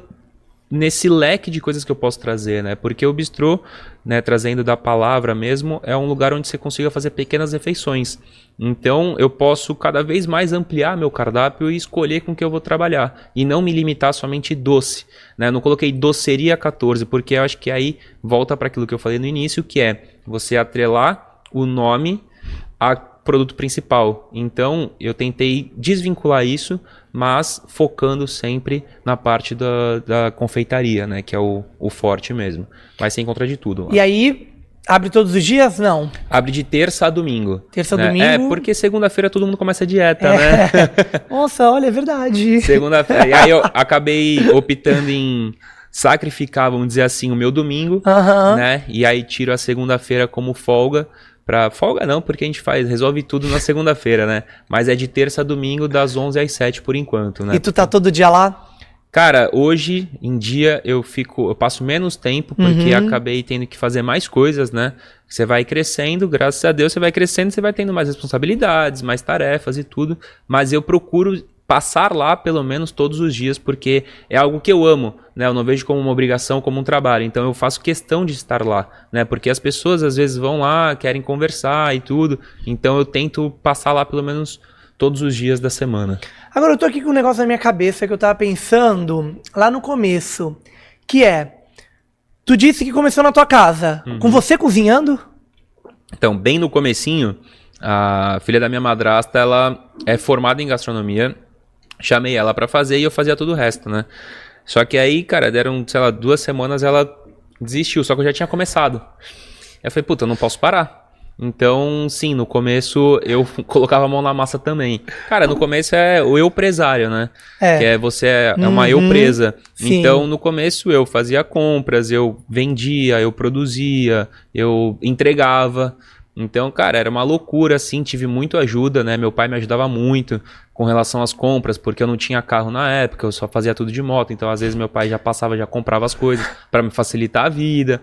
nesse leque de coisas que eu posso trazer, né? Porque o bistrô, né, trazendo da palavra mesmo, é um lugar onde você consiga fazer pequenas refeições. Então, eu posso cada vez mais ampliar meu cardápio e escolher com que eu vou trabalhar. E não me limitar somente doce, né? Eu não coloquei doceria 14, porque eu acho que aí volta para aquilo que eu falei no início, que é você atrelar o nome a produto principal. Então, eu tentei desvincular isso, mas focando sempre na parte da confeitaria, né? Que é o forte mesmo. Mas você encontra de tudo lá. E aí, abre todos os dias? Não. Abre de terça a domingo. Terça a né? domingo? É, porque segunda-feira todo mundo começa a dieta, né? Nossa, olha, é verdade. Segunda-feira. E aí eu acabei optando em sacrificar, vamos dizer assim, o meu domingo, né? E aí tiro a segunda-feira como folga. Folga não, porque a gente resolve tudo na segunda-feira, né? Mas é de terça a domingo, das 11 às 7 por enquanto, né? E tu tá todo dia lá? Cara, hoje em dia eu passo menos tempo, porque acabei tendo que fazer mais coisas, né? Você vai crescendo, graças a Deus você vai crescendo, você vai tendo mais responsabilidades, mais tarefas e tudo. Mas eu procuro passar lá pelo menos todos os dias, porque é algo que eu amo, né? Eu não vejo como uma obrigação, como um trabalho. Então eu faço questão de estar lá, né? Porque as pessoas às vezes vão lá, querem conversar e tudo. Então eu tento passar lá pelo menos todos os dias da semana. Agora eu tô aqui com um negócio na minha cabeça que eu tava pensando lá no começo, que é, tu disse que começou na tua casa, com você cozinhando? Então, bem no comecinho, a filha da minha madrasta, ela é formada em gastronomia. Chamei ela pra fazer e eu fazia todo o resto, né? Só que aí, cara, deram, sei lá, 2 semanas, ela desistiu, só que eu já tinha começado. Eu falei, puta, eu não posso parar. Então, sim, no começo eu colocava a mão na massa também. Cara, no começo é o eu empresário, né? Que é você é uma eu presa. Sim. Então, no começo eu fazia compras, eu vendia, eu produzia, eu entregava. Então, cara, era uma loucura, assim, tive muita ajuda, né? Meu pai me ajudava muito com relação às compras, porque eu não tinha carro na época, eu só fazia tudo de moto. Então, às vezes, meu pai já passava, já comprava as coisas para me facilitar a vida.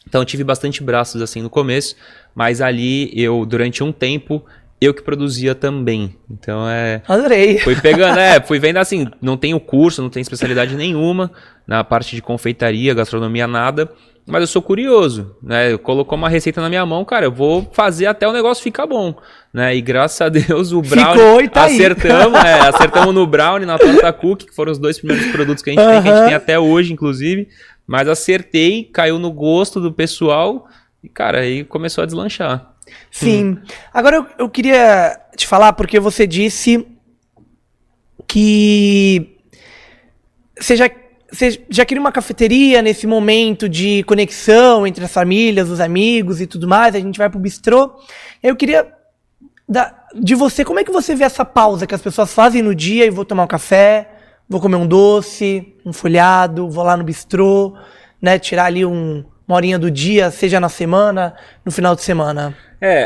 Então eu tive bastante braços assim no começo, mas ali durante um tempo, eu que produzia também. Então Adorei. Fui pegando, fui vendo assim, não tenho curso, não tenho especialidade nenhuma na parte de confeitaria, gastronomia, nada. Mas eu sou curioso, né? Colocou uma receita na minha mão, cara, eu vou fazer até o negócio ficar bom, né? E graças a Deus o brownie ficou e tá acertamos, acertamos no brownie, na torta cookie, que foram os 2 primeiros produtos que a gente tem, que a gente tem até hoje, inclusive. Mas acertei, caiu no gosto do pessoal e, cara, aí começou a deslanchar. Sim. Agora eu queria te falar, porque você disse que você já queria uma cafeteria nesse momento de conexão entre as famílias, os amigos e tudo mais, a gente vai pro bistrô. Eu queria de você, como é que você vê essa pausa que as pessoas fazem no dia e vou tomar um café, vou comer um doce, um folhado, vou lá no bistrô, né, tirar ali uma horinha do dia, seja na semana, no final de semana.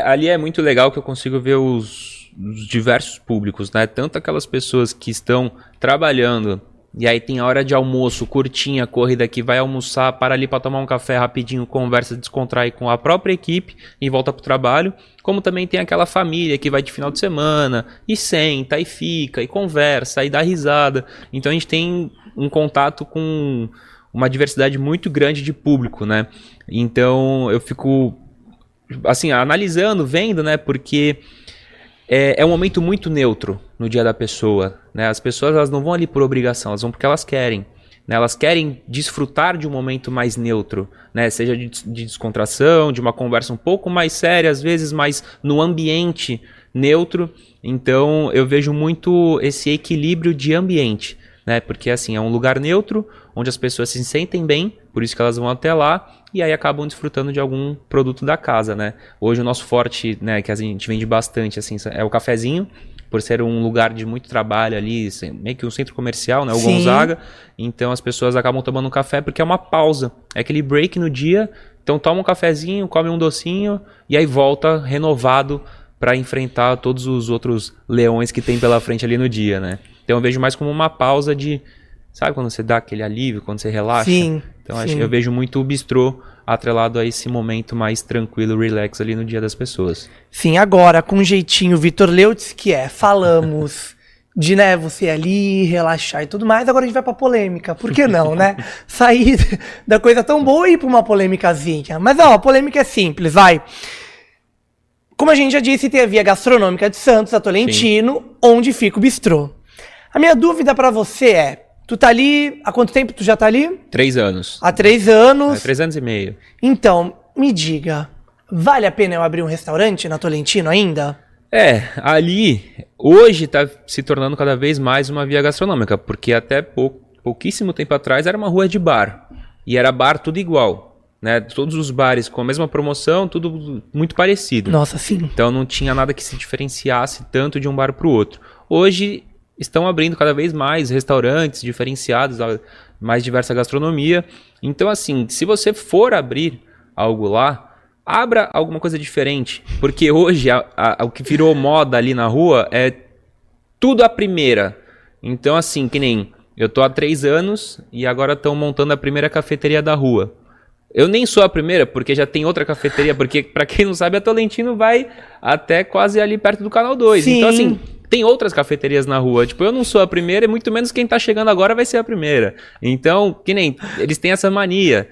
Ali é muito legal que eu consigo ver os diversos públicos, né? Tanto aquelas pessoas que estão trabalhando e aí tem a hora de almoço, curtinha, corrida que vai almoçar, para ali para tomar um café rapidinho, conversa, descontrai com a própria equipe e volta pro trabalho. Como também tem aquela família que vai de final de semana e senta, e fica, e conversa, e dá risada. Então a gente tem um contato com uma diversidade muito grande de público, né? Então eu fico, assim, analisando, vendo, né? Porque é um momento muito neutro no dia da pessoa, né? As pessoas, elas não vão ali por obrigação, elas vão porque elas querem, né? Elas querem desfrutar de um momento mais neutro, né? Seja de descontração, de uma conversa um pouco mais séria, às vezes, mas no ambiente neutro. Então eu vejo muito esse equilíbrio de ambiente, né? Porque assim, é um lugar neutro, onde as pessoas se sentem bem, por isso que elas vão até lá, e aí acabam desfrutando de algum produto da casa, né? Hoje o nosso forte, né, que a gente vende bastante, assim, é o cafezinho, por ser um lugar de muito trabalho ali, meio que um centro comercial, né, o Sim. Gonzaga. Então as pessoas acabam tomando um café porque é uma pausa, é aquele break no dia. Então toma um cafezinho, come um docinho e aí volta renovado para enfrentar todos os outros leões que tem pela frente ali no dia, né? Então eu vejo mais como uma pausa de, sabe, quando você dá aquele alívio, quando você relaxa? Sim. Então sim. eu vejo muito o bistrô atrelado a esse momento mais tranquilo, relax ali no dia das pessoas. Sim, agora, com um jeitinho Vitor Leutz, que falamos de, né, você ali, relaxar e tudo mais, agora a gente vai pra polêmica. Por que não, né? Sair da coisa tão boa e ir pra uma polêmicazinha. Mas, ó, a polêmica é simples, vai. Como a gente já disse, tem a Via Gastronômica de Santos, a Tolentino, onde fica o bistrô. A minha dúvida pra você é, tu tá ali, há quanto tempo tu já tá ali? 3 anos. Há 3 anos. 3 anos e meio. Então, me diga, vale a pena eu abrir um restaurante na Tolentino ainda? Ali, hoje tá se tornando cada vez mais uma via gastronômica, porque até pouquíssimo tempo atrás era uma rua de bar, e era bar tudo igual, né? Todos os bares com a mesma promoção, tudo muito parecido. Nossa, sim. Então não tinha nada que se diferenciasse tanto de um bar pro outro. Hoje estão abrindo cada vez mais restaurantes diferenciados, mais diversa gastronomia. Então, assim, se você for abrir algo lá, abra alguma coisa diferente. Porque hoje, o que virou moda ali na rua é tudo a primeira. Então, assim, que nem eu tô há 3 anos e agora estão montando a primeira cafeteria da rua. Eu nem sou a primeira, porque já tem outra cafeteria. Porque, pra quem não sabe, a Tolentino vai até quase ali perto do Canal 2. Sim. Então, assim, tem outras cafeterias na rua. Tipo, eu não sou a primeira e muito menos quem tá chegando agora vai ser a primeira. Então, que nem, eles têm essa mania.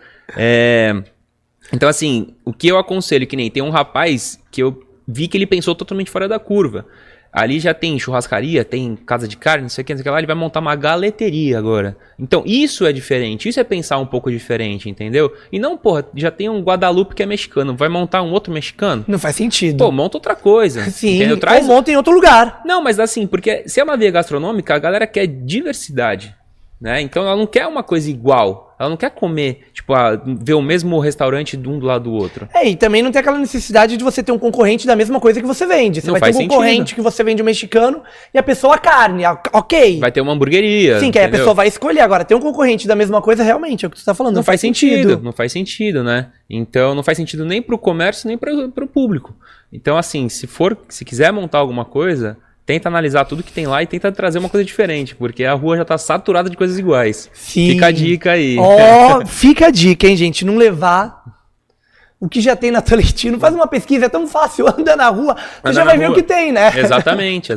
Então, assim, o que eu aconselho, que nem tem um rapaz que eu vi que ele pensou totalmente fora da curva. Ali já tem churrascaria, tem casa de carne, não sei o que lá, ele vai montar uma galeteria agora. Então, isso é diferente, isso é pensar um pouco diferente, entendeu? E não, porra, já tem um Guadalupe que é mexicano, vai montar um outro mexicano? Não faz sentido. Pô, monta outra coisa. Sim, entendeu? ou monta em outro lugar. Não, mas assim, porque se é uma via gastronômica, a galera quer diversidade, né? Então ela não quer uma coisa igual. Ela não quer comer, tipo, ver o mesmo restaurante de um do lado do outro. E também não tem aquela necessidade de você ter um concorrente da mesma coisa que você vende. Você Não vai ter um faz concorrente sentido. que você vende um mexicano e a pessoa a carne, ok. Vai ter uma hamburgueria. Sim, que aí a entendeu? pessoa vai escolher. Agora, ter um concorrente da mesma coisa, realmente, é o que você tá falando. Não faz sentido. Não faz sentido, né? Então não faz sentido nem pro comércio, nem pro público. Então, assim, se quiser montar alguma coisa, tenta analisar tudo que tem lá e tenta trazer uma coisa diferente, porque a rua já tá saturada de coisas iguais. Sim. Fica a dica aí. Ó, fica a dica, hein, gente? Não levar o que já tem na Tolentino, faz uma pesquisa, é tão fácil, anda na rua, você já vai ver o que tem, né? Exatamente.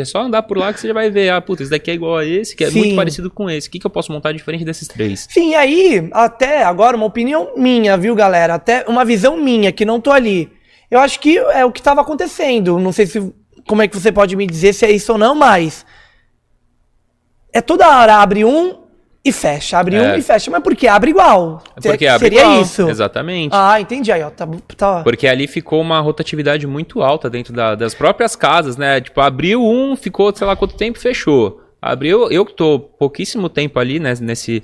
É só andar por lá que você já vai ver, esse daqui é igual a esse, que é muito parecido com esse. O que eu posso montar diferente desses 3? Sim, e aí, até agora, uma opinião minha, viu, galera? Até uma visão minha, que não tô ali. Eu acho que é o que estava acontecendo. Não sei como é que você pode me dizer se é isso ou não, mas toda hora abre um e fecha, abre um e fecha. Mas por que? Abre igual. Porque abre Seria igual. isso. Exatamente. Ah, entendi. Aí, ó, tá. Porque ali ficou uma rotatividade muito alta dentro das próprias casas, né? Tipo, abriu um, ficou sei lá quanto tempo, fechou. Abriu, eu que tô pouquíssimo tempo ali, né, nesse...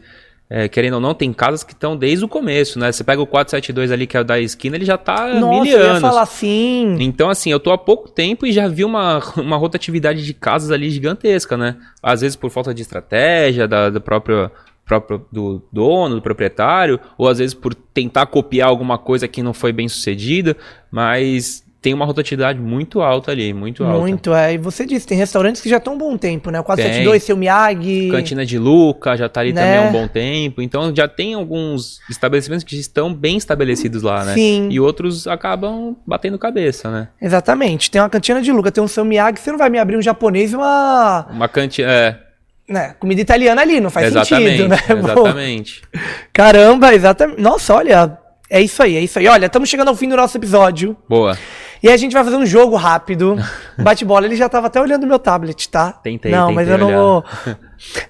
querendo ou não, tem casas que estão desde o começo, né? Você pega o 472 ali, que é o da esquina, ele já tá 1000 anos. Eu ia falar assim. Então, assim, eu tô há pouco tempo e já vi uma rotatividade de casas ali gigantesca, né? Às vezes por falta de estratégia do próprio do dono, do proprietário, ou às vezes por tentar copiar alguma coisa que não foi bem sucedida, mas... tem uma rotatividade muito alta ali, muito alta. Muito, E você disse, tem restaurantes que já estão há um bom tempo, né? O 472, Seu Miyagi... Cantina de Luca já tá ali também há um bom tempo. Então já tem alguns estabelecimentos que estão bem estabelecidos lá, né? Sim. E outros acabam batendo cabeça, né? Exatamente. Tem uma cantina de Luca, tem um Seu Miyagi, você não vai me abrir um japonês e uma cantina... né? Comida italiana ali, não faz sentido, né? Exatamente. Caramba, exatamente. Nossa, olha... É isso aí. Olha, estamos chegando ao fim do nosso episódio. Boa. E aí a gente vai fazer um jogo rápido. Bate-bola. Ele já tava até olhando o meu tablet, tá? Tentei mas eu não vou...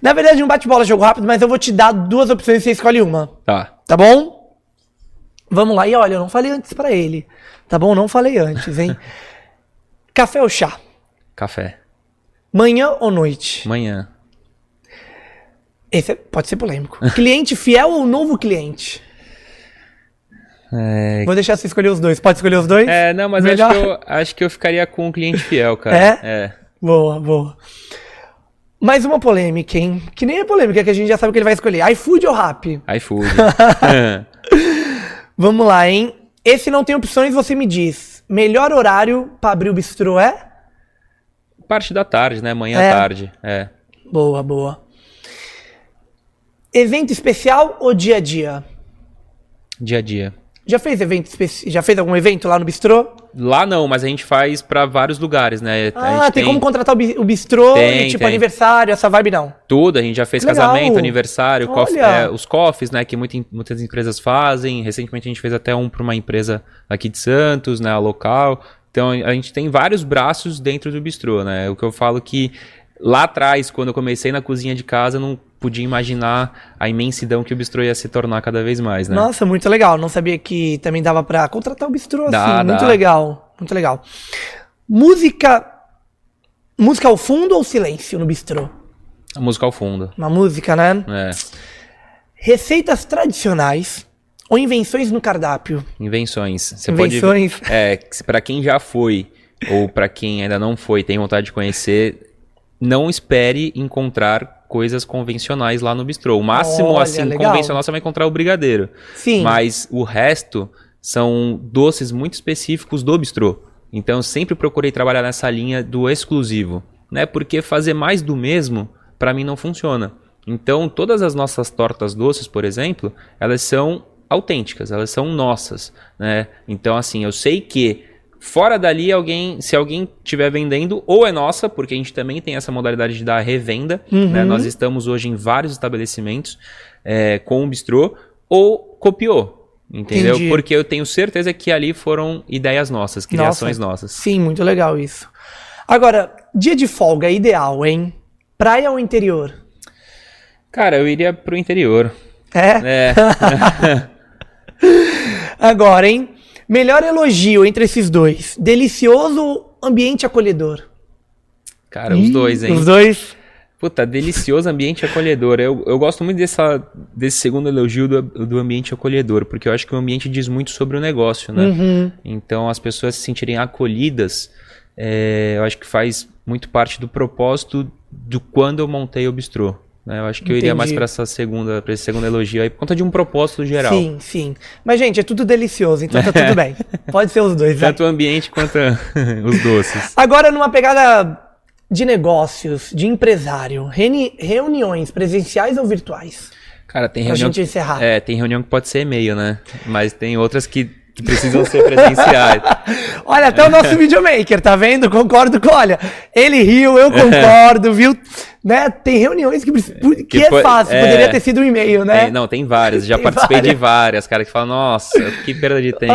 Na verdade, um bate-bola é jogo rápido, mas eu vou te dar 2 opções e você escolhe uma. Tá bom? Vamos lá. E olha, eu não falei antes pra ele. Tá bom? Não falei antes, hein? Café ou chá? Café. Manhã ou noite? Manhã. Esse pode ser polêmico. Cliente fiel ou novo cliente? Vou deixar você escolher os dois. Pode escolher os dois? Não, mas acho que eu ficaria com o cliente fiel, cara. Boa. Mais uma polêmica, hein? Que nem é polêmica, que a gente já sabe o que ele vai escolher. iFood ou Rappi? iFood. Vamos lá, hein? Esse não tem opções, você me diz. Melhor horário pra abrir o bistrô é? Parte da tarde, né? Manhã à tarde. Boa. Evento especial ou dia a dia? Dia a dia. Já fez algum evento lá no bistrô? Lá não, mas a gente faz pra vários lugares, né? Tem como contratar o bistrô e tipo aniversário, essa vibe não? Tudo, a gente já fez casamento, aniversário, os coffees, né? Que muitas empresas fazem. Recentemente a gente fez até um pra uma empresa aqui de Santos, né? A local. Então a gente tem vários braços dentro do bistrô, né? O que eu falo que lá atrás, quando eu comecei na cozinha de casa, eu não podia imaginar a imensidão que o bistrô ia se tornar cada vez mais, né? Nossa, muito legal. Não sabia que também dava pra contratar o bistrô assim. Dá. Muito legal. Música ao fundo ou silêncio no bistrô? A música ao fundo. Uma música, né? Receitas tradicionais ou invenções no cardápio? Invenções. Invenções. Pra quem já foi ou pra quem ainda não foi, tem vontade de conhecer, não espere encontrar coisas convencionais lá no bistrô. O máximo, convencional, você vai encontrar o brigadeiro. Sim. Mas o resto são doces muito específicos do bistrô. Então, eu sempre procurei trabalhar nessa linha do exclusivo, né? Porque fazer mais do mesmo, para mim, não funciona. Então, todas as nossas tortas doces, por exemplo, elas são autênticas, elas são nossas, né? Então, assim, eu sei que fora dali, se alguém estiver vendendo, ou é nossa, porque a gente também tem essa modalidade de dar revenda, né? Nós estamos hoje em vários estabelecimentos com o bistrô, ou copiou, entendeu? Entendi. Porque eu tenho certeza que ali foram ideias nossas, criações nossas. Sim, muito legal isso. Agora, dia de folga é ideal, hein? Praia ou interior? Cara, eu iria pro interior. Agora, hein? Melhor elogio entre esses dois. Delicioso ou ambiente acolhedor? Cara, os dois, hein? Os dois. Puta, delicioso ambiente acolhedor. Eu gosto muito desse segundo elogio do ambiente acolhedor, porque eu acho que o ambiente diz muito sobre o negócio, né? Então, as pessoas se sentirem acolhidas, eu acho que faz muito parte do propósito do quando eu montei o bistrô. Eu acho que eu iria mais para esse segundo elogio aí, por conta de um propósito geral. Sim. Mas, gente, é tudo delicioso, então tá tudo bem. Pode ser os dois, Tanto o ambiente quanto os doces. Agora, numa pegada de negócios, de empresário, reuniões presenciais ou virtuais? Cara, tem pra reunião. Gente encerrar. Tem reunião que pode ser e-mail, né? Mas tem outras que que precisam ser presenciais. Olha, até o nosso videomaker, tá vendo? Concordo com, olha, ele riu, eu concordo, viu? Né? Tem reuniões que é fácil, poderia ter sido um e-mail, né? Não, tem várias, já participei de várias, cara, que falam, nossa, que perda de tempo.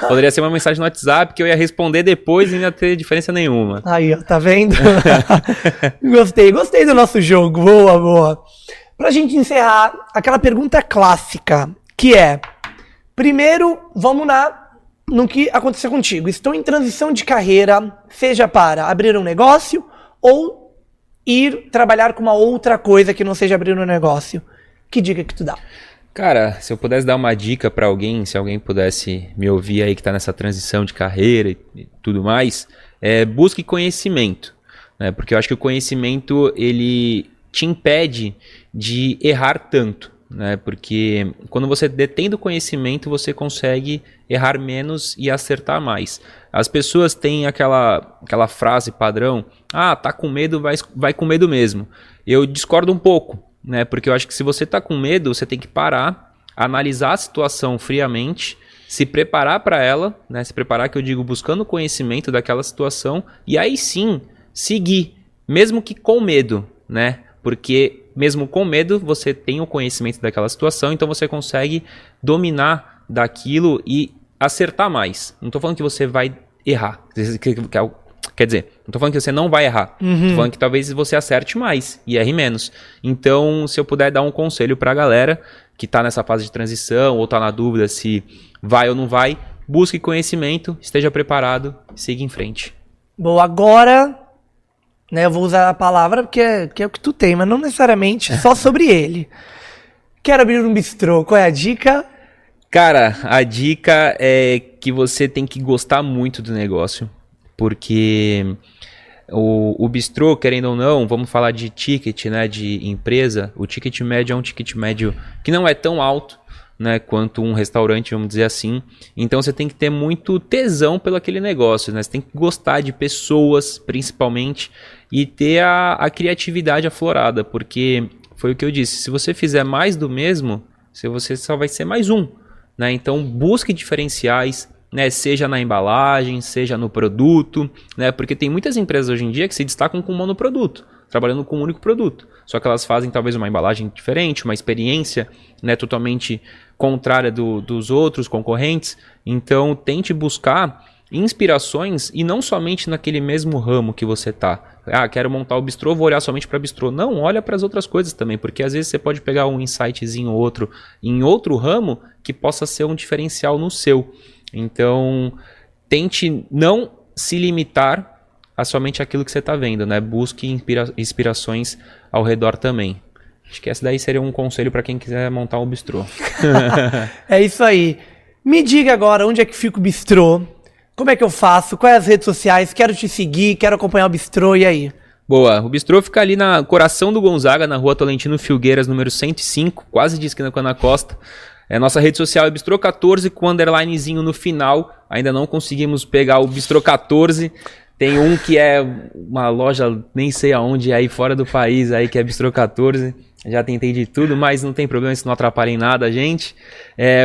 Poderia ser uma mensagem no WhatsApp que eu ia responder depois e não ia ter diferença nenhuma. Aí, ó, tá vendo? Gostei do nosso jogo, boa. Pra gente encerrar, aquela pergunta clássica, que é, primeiro, vamos no que aconteceu contigo. Estou em transição de carreira, seja para abrir um negócio ou ir trabalhar com uma outra coisa que não seja abrir um negócio. Que dica que tu dá? Cara, se eu pudesse dar uma dica pra alguém, se alguém pudesse me ouvir aí que tá nessa transição de carreira e tudo mais, busque conhecimento, né? Porque eu acho que o conhecimento, ele te impede de errar tanto, né? Porque quando você detém do conhecimento, você consegue errar menos e acertar mais. As pessoas têm aquela frase padrão, tá com medo, vai com medo mesmo. Eu discordo um pouco, né? Porque eu acho que se você tá com medo, você tem que parar, analisar a situação friamente, se preparar para ela, né? Se preparar, que eu digo, buscando conhecimento daquela situação, e aí sim, seguir, mesmo que com medo, né? Porque mesmo com medo, você tem o conhecimento daquela situação, então você consegue dominar daquilo e acertar mais. Não estou falando que você vai errar. Quer dizer, não estou falando que você não vai errar. Estou falando que talvez você acerte mais e erre menos. Então, se eu puder dar um conselho para a galera que está nessa fase de transição ou está na dúvida se vai ou não vai, busque conhecimento, esteja preparado, siga em frente. Bom, agora, né, eu vou usar a palavra porque é o que tu tem, mas não necessariamente só sobre ele. Quero abrir um bistrô. Qual é a dica? Cara, a dica é que você tem que gostar muito do negócio, porque o bistrô, querendo ou não, vamos falar de ticket, né, de empresa, o ticket médio é um ticket médio que não é tão alto, né, quanto um restaurante, vamos dizer assim. Então você tem que ter muito tesão pelo aquele negócio, né? Você tem que gostar de pessoas, principalmente, e ter a criatividade aflorada, porque foi o que eu disse, se você fizer mais do mesmo, você só vai ser mais um. Né? Então busque diferenciais, né? Seja na embalagem, seja no produto, né? Porque tem muitas empresas hoje em dia que se destacam com um monoproduto, trabalhando com um único produto. Só que elas fazem talvez uma embalagem diferente, uma experiência, né, totalmente contrária dos outros concorrentes. Então tente buscar inspirações e não somente naquele mesmo ramo que você está. Quero montar o bistrô, vou olhar somente para bistrô. Não, olha para as outras coisas também, porque às vezes você pode pegar um insightzinho ou outro em outro ramo que possa ser um diferencial no seu. Então, tente não se limitar a somente aquilo que você está vendo, né? Busque inspirações ao redor também. Acho que esse daí seria um conselho para quem quiser montar um bistrô. É isso aí. Me diga agora onde é que fica o bistrô. Como é que eu faço? Quais as redes sociais? Quero te seguir, quero acompanhar o bistrô, e aí? Boa, o bistrô fica ali na coração do Gonzaga, na rua Tolentino Filgueiras, número 105, quase de esquina com a Ana Costa. Nossa rede social é Bistrô 14 com underlinezinho no final. Ainda não conseguimos pegar o Bistrô 14. Tem um que é uma loja, nem sei aonde, aí fora do país, aí que é Bistrô 14. Já tentei de tudo, mas não tem problema, isso não atrapalha em nada, gente.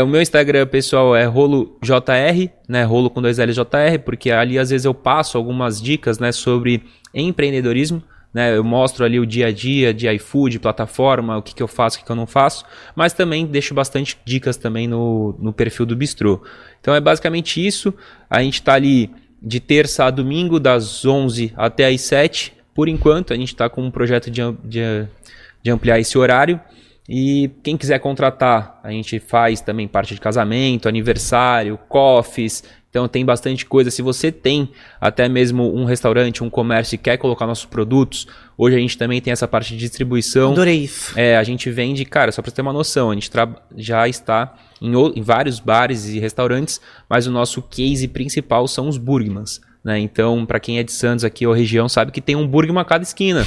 O meu Instagram, pessoal, é RoloJR, né? Rolo com 2 L's JR, porque ali às vezes eu passo algumas dicas, né, sobre empreendedorismo, né? Eu mostro ali o dia a dia de iFood, plataforma, o que eu faço, o que eu não faço, mas também deixo bastante dicas também no perfil do Bistrô. Então é basicamente isso, a gente está ali de terça a domingo, das 11 até as 7, por enquanto, a gente está com um projeto de ampliar esse horário, e quem quiser contratar, a gente faz também parte de casamento, aniversário, coffees, então tem bastante coisa. Se você tem até mesmo um restaurante, um comércio e quer colocar nossos produtos, hoje a gente também tem essa parte de distribuição. Adorei isso. A gente vende, cara, só para você ter uma noção, a gente já está em vários bares e restaurantes, mas o nosso case principal são os Burgmans. Né? Então, para quem é de Santos aqui ou região, sabe que tem um Burgman a cada esquina.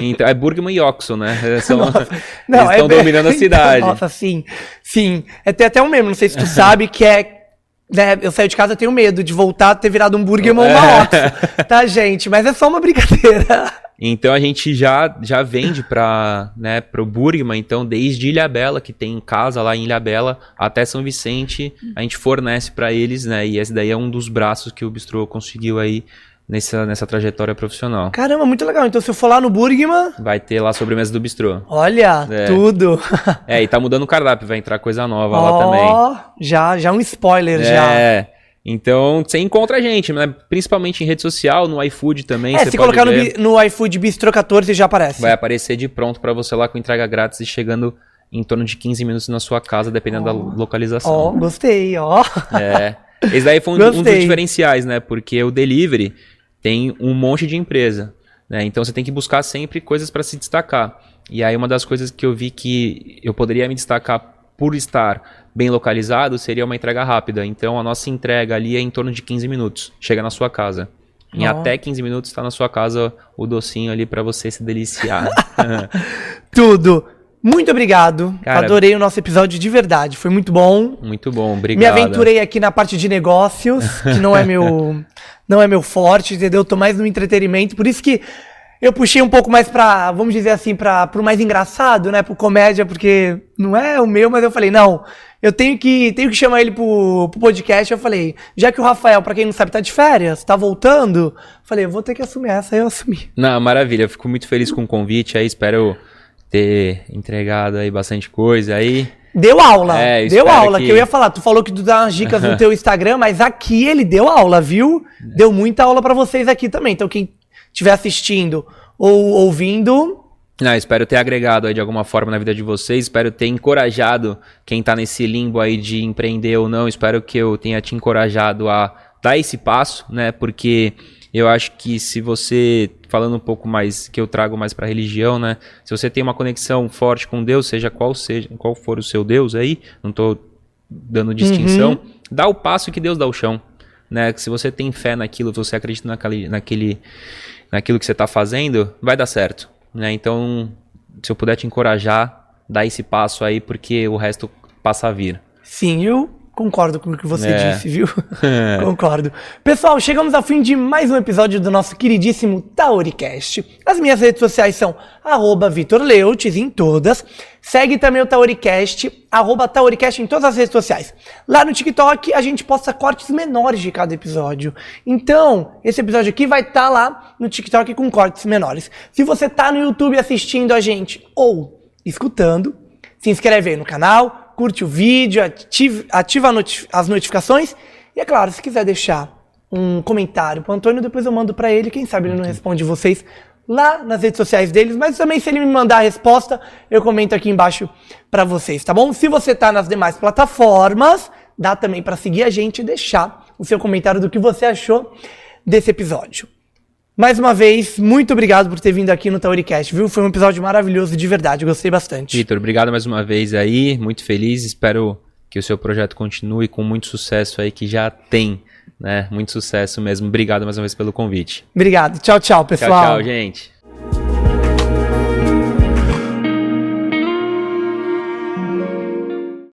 Então, é Burgman e Oxo, né? Eles estão dominando a cidade. Nossa, sim. Tem até um meme, não sei se tu sabe, que é... Né, eu saio de casa, eu tenho medo de voltar a ter virado um Burgman ou uma Oxo. Tá, gente? Mas é só uma brincadeira. Então a gente já vende para o Burgman, então desde Ilhabela, que tem casa lá em Ilhabela, até São Vicente, a gente fornece para eles, né? E esse daí é um dos braços que o Bistrô conseguiu aí nessa trajetória profissional. Caramba, muito legal. Então se eu for lá no Burgman... Vai ter lá a sobremesa do Bistrô. Olha, tudo. E tá mudando o cardápio, vai entrar coisa nova lá também. Já um spoiler, já. Então, você encontra a gente, né? Principalmente em rede social, no iFood também. Se colocar no iFood Bistrô 14 já aparece. Vai aparecer de pronto pra você lá com entrega grátis e chegando em torno de 15 minutos na sua casa, dependendo da localização. Gostei, Esse daí foi um dos diferenciais, né? Porque o delivery tem um monte de empresa, né? Então você tem que buscar sempre coisas para se destacar. E aí uma das coisas que eu vi que eu poderia me destacar por estar bem localizado, seria uma entrega rápida. Então a nossa entrega ali é em torno de 15 minutos. Chega na sua casa. Em até 15 minutos está na sua casa o docinho ali para você se deliciar. Tudo. Muito obrigado. Cara, adorei o nosso episódio de verdade. Foi muito bom. Muito bom, obrigado. Me aventurei aqui na parte de negócios, que não é meu forte, entendeu? Tô mais no entretenimento. Por isso que eu puxei um pouco mais pra, vamos dizer assim, pro mais engraçado, né? Pro comédia, porque não é o meu, mas eu falei, não, eu tenho que chamar ele pro podcast. Eu falei, já que o Rafael, pra quem não sabe, tá de férias, tá voltando, falei, eu vou ter que assumir essa, aí eu assumi. Não, maravilha, eu fico muito feliz com o convite, aí espero ter entregado aí bastante coisa aí. Deu aula, que eu ia falar, tu falou que tu dá umas dicas no teu Instagram, mas aqui ele deu aula, viu? Deu muita aula pra vocês aqui também, então quem estiver assistindo ou ouvindo... Não, espero ter agregado aí de alguma forma na vida de vocês, espero ter encorajado quem tá nesse limbo aí de empreender ou não, espero que eu tenha te encorajado a dar esse passo, né, porque eu acho que se você, falando um pouco mais, que eu trago mais pra religião, né, se você tem uma conexão forte com Deus, seja qual for o seu Deus aí, não tô dando distinção, dá o passo que Deus dá o chão, né, que se você tem fé naquilo, se você acredita naquilo que você está fazendo, vai dar certo, né? Então, se eu puder te encorajar, dá esse passo aí, porque o resto passa a vir. Sim, eu concordo com o que você disse, viu? Concordo. Pessoal, chegamos ao fim de mais um episódio do nosso queridíssimo Tauricast. As minhas redes sociais são @VitorLeutes em todas. Segue também o Tauricast, @Tauricast em todas as redes sociais. Lá no TikTok a gente posta cortes menores de cada episódio. Então, esse episódio aqui vai estar lá no TikTok com cortes menores. Se você tá no YouTube assistindo a gente ou escutando, se inscreve aí no canal, curte o vídeo, ativa as notificações. E é claro, se quiser deixar um comentário pro Antônio, depois eu mando pra ele. Quem sabe ele não responde vocês lá nas redes sociais deles. Mas também se ele me mandar a resposta, eu comento aqui embaixo pra vocês, tá bom? Se você tá nas demais plataformas, dá também pra seguir a gente e deixar o seu comentário do que você achou desse episódio. Mais uma vez, muito obrigado por ter vindo aqui no Tauricast, viu? Foi um episódio maravilhoso, de verdade, gostei bastante. Vitor, obrigado mais uma vez aí, muito feliz, espero que o seu projeto continue com muito sucesso aí, que já tem, né? Muito sucesso mesmo. Obrigado mais uma vez pelo convite. Obrigado, tchau, pessoal. Tchau, gente.